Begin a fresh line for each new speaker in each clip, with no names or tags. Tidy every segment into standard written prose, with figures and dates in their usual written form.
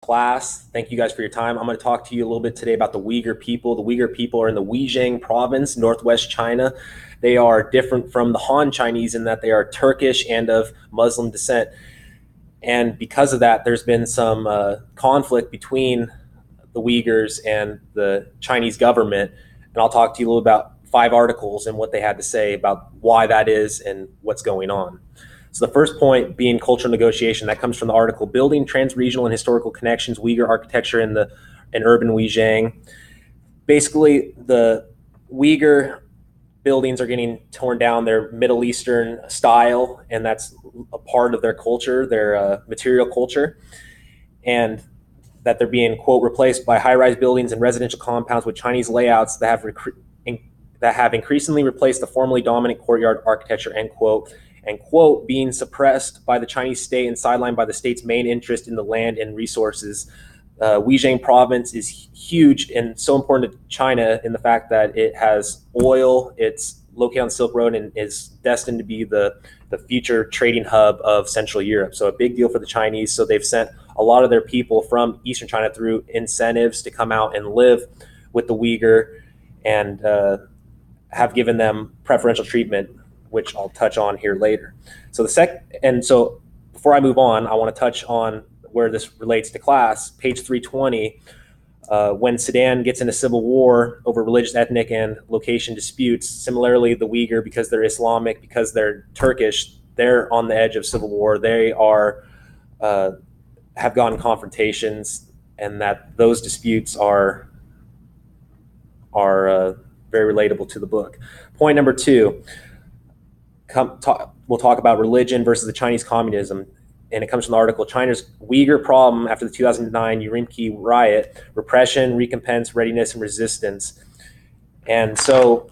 class. Thank you guys for your time. I'm going to talk to you a little bit today about the Uyghur people. The Uyghur people are in the Zhejiang province, northwest China. They are different from the Han Chinese in that they are Turkish and of Muslim descent. And because of that, there's been some conflict between the Uyghurs and the Chinese government. And I'll talk to you a little about 5 articles and what they had to say about why that is and what's going on. So the first point being cultural negotiation, that comes from the article Building Trans-Regional and Historical Connections, Uyghur Architecture in Urban Zhejiang. Basically, the Uyghur buildings are getting torn down. They're Middle Eastern style, and that's a part of their culture, their material culture. And that they're being, quote, replaced by high-rise buildings and residential compounds with Chinese layouts that have increasingly replaced the formerly dominant courtyard architecture, end quote, and, quote, being suppressed by the Chinese state and sidelined by the state's main interest in the land and resources. Zhejiang province is huge and so important to China in the fact that it has oil, it's located on the Silk Road, and is destined to be the future trading hub of Central Europe. So a big deal for the Chinese. So they've sent a lot of their people from Eastern China through incentives to come out and live with the Uyghur and have given them preferential treatment, which I'll touch on here later. So so before I move on, I want to touch on where this relates to class. Page 320, when Sudan gets into civil war over religious, ethnic, and location disputes, similarly the Uyghur, because they're Islamic, because they're Turkish, they're on the edge of civil war. They are have gotten confrontations, and that those disputes are very relatable to the book. Point number 2. We'll talk about religion versus the Chinese communism, and it comes from the article China's Uyghur Problem After the 2009 Urumqi Riot: Repression, Recompense, Readiness, and Resistance. And so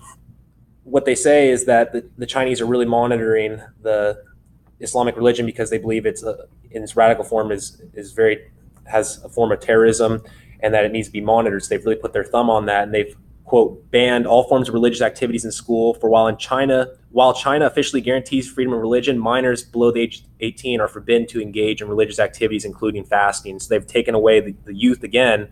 what they say is that the Chinese are really monitoring the Islamic religion because they believe it's in its radical form has a form of terrorism, and that it needs to be monitored. So they've really put their thumb on that, and they've, quote, banned all forms of religious activities in school. For while China officially guarantees freedom of religion, minors below the age of 18 are forbidden to engage in religious activities, including fasting. So they've taken away the youth again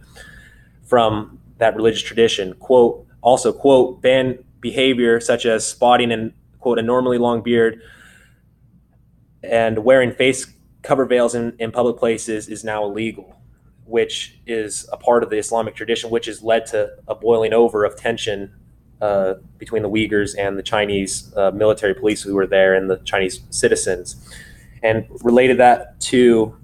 from that religious tradition. Quote, also, quote, ban behavior such as spotting and, quote, a normally long beard and wearing face cover veils in public places is now illegal, which is a part of the Islamic tradition, which has led to a boiling over of tension between the Uyghurs and the Chinese military police who were there and the Chinese citizens. And related that to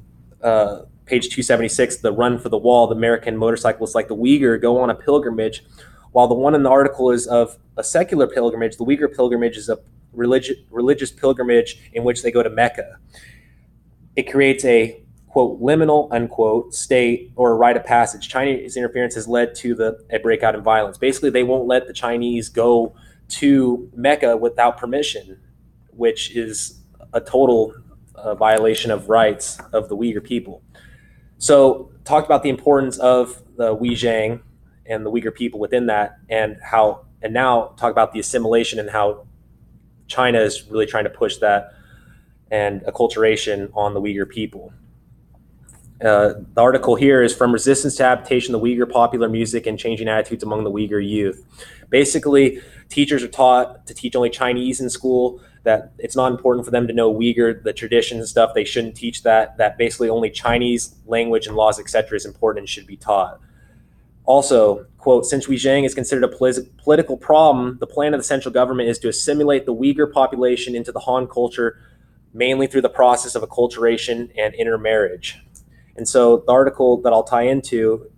page 276, the Run for the Wall, the American motorcyclists like the Uyghur go on a pilgrimage. While the one in the article is of a secular pilgrimage, the Uyghur pilgrimage is a religious pilgrimage in which they go to Mecca. It creates a, quote, liminal, unquote, state or a rite of passage. Chinese interference has led to a breakout in violence. Basically, they won't let the Chinese go to Mecca without permission, which is a total violation of rights of the Uyghur people. So talked about the importance of the Zhejiang and the Uyghur people within that, and now talk about the assimilation and how China is really trying to push that and acculturation on the Uyghur people. The article here is From Resistance to Adaptation, the Uyghur Popular Music and Changing Attitudes Among the Uyghur Youth. Basically, teachers are taught to teach only Chinese in school, that it's not important for them to know Uyghur, the traditions and stuff. They shouldn't teach that basically only Chinese language and laws, etc. is important and should be taught. Also, quote, since Zhejiang is considered a political problem, the plan of the central government is to assimilate the Uyghur population into the Han culture, mainly through the process of acculturation and intermarriage. And so the article that I'll tie into,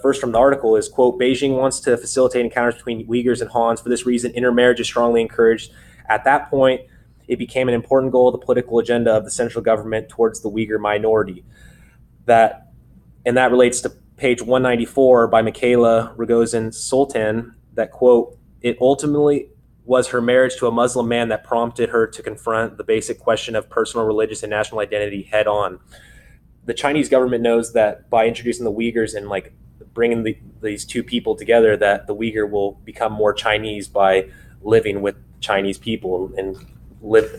first from the article is, quote, Beijing wants to facilitate encounters between Uyghurs and Hans. For this reason, intermarriage is strongly encouraged. At that point, it became an important goal of the political agenda of the central government towards the Uyghur minority. And that relates to page 194 by Michaela Rogozin Sultan, that, quote, it ultimately was her marriage to a Muslim man that prompted her to confront the basic question of personal, religious, and national identity head on. The Chinese government knows that by introducing the Uyghurs and like bringing these two people together, that the Uyghur will become more Chinese by living with Chinese people and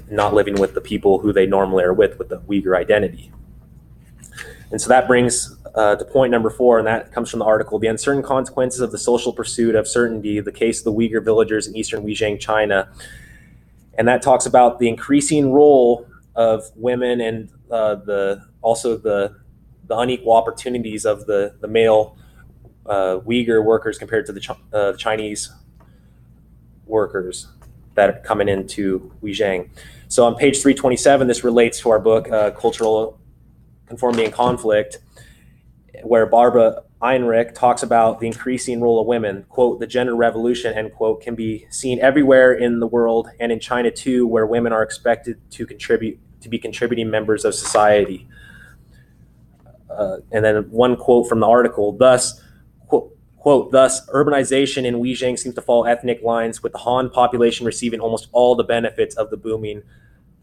not living with the people who they normally are with the Uyghur identity. And so that brings to point number 4, and that comes from the article, The Uncertain Consequences of the Social Pursuit of Certainty, the Case of the Uyghur Villagers in Eastern Xinjiang, China. And that talks about the increasing role of women and also the unequal opportunities of the male Uyghur workers compared to the Chinese workers that are coming into Xinjiang. So on page 327, this relates to our book, Cultural Conformity and Conflict, where Barbara Einrich talks about the increasing role of women. Quote, the gender revolution, end quote, can be seen everywhere in the world and in China too, where women are expected to be contributing members of society. And then one quote from the article, thus, quote, thus, urbanization in Xinjiang seems to follow ethnic lines, with the Han population receiving almost all the benefits of the booming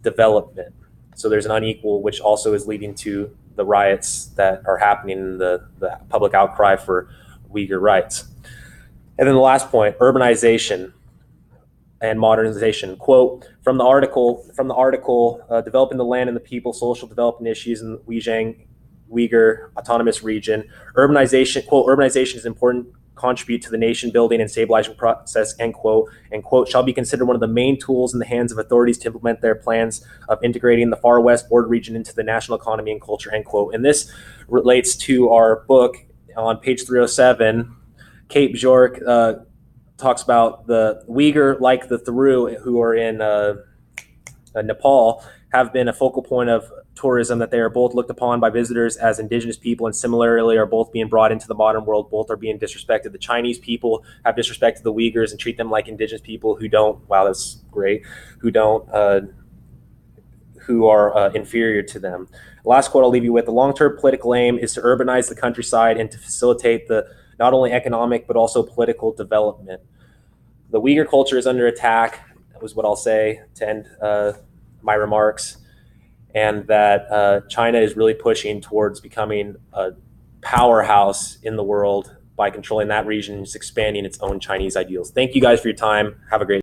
development. So there's an unequal, which also is leading to the riots that are happening in the public outcry for Uyghur rights. And then the last point, urbanization and modernization. Quote, from the article, Developing the Land and the People, Social Development Issues in the Xinjiang Uyghur Autonomous Region, urbanization, quote, urbanization is an important contribute to the nation building and stabilizing process, end quote, shall be considered one of the main tools in the hands of authorities to implement their plans of integrating the far west border region into the national economy and culture, end quote. And this relates to our book on page 307. Kate Bjork talks about the Uyghur, like the Thuru, who are in Nepal, have been a focal point of tourism, that they are both looked upon by visitors as indigenous people and similarly are both being brought into the modern world. Both are being disrespected. The Chinese people have disrespected the Uyghurs and treat them like indigenous people who don't, wow, that's great, who are inferior to them. Last quote I'll leave you with, the long-term political aim is to urbanize the countryside and to facilitate the not only economic but also political development. The Uyghur culture is under attack, that was what I'll say to end my remarks, and that China is really pushing towards becoming a powerhouse in the world by controlling that region and just expanding its own Chinese ideals. Thank you guys for your time. Have a great day.